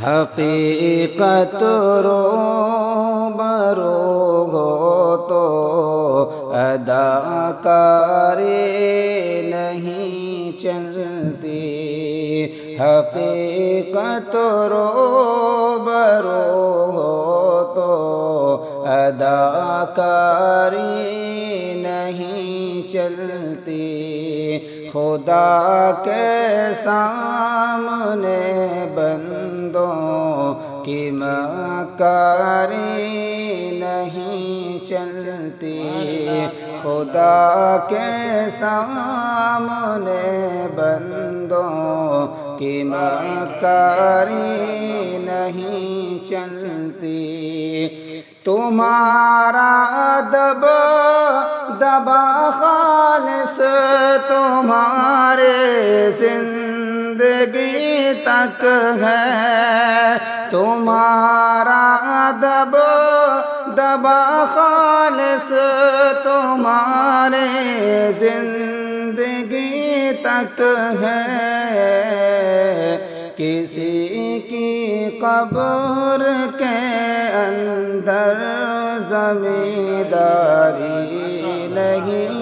حقیقت روبرو ہو تو اداکاری نہیں چلتی، حقیقت روبرو ہو تو اداکاری نہیں چلتی، خدا کے سامنے بندوں کی مکاری نہیں چلتی، خدا کے سامنے بندوں کی مکاری نہیں چلتی، تمہارا دبا خالص تمہارے زندگی تک ہے، تمہارا دبا خالص تمہارے زندگی تک ہے، کسی کی قبر کے اندر زمینداری نہیں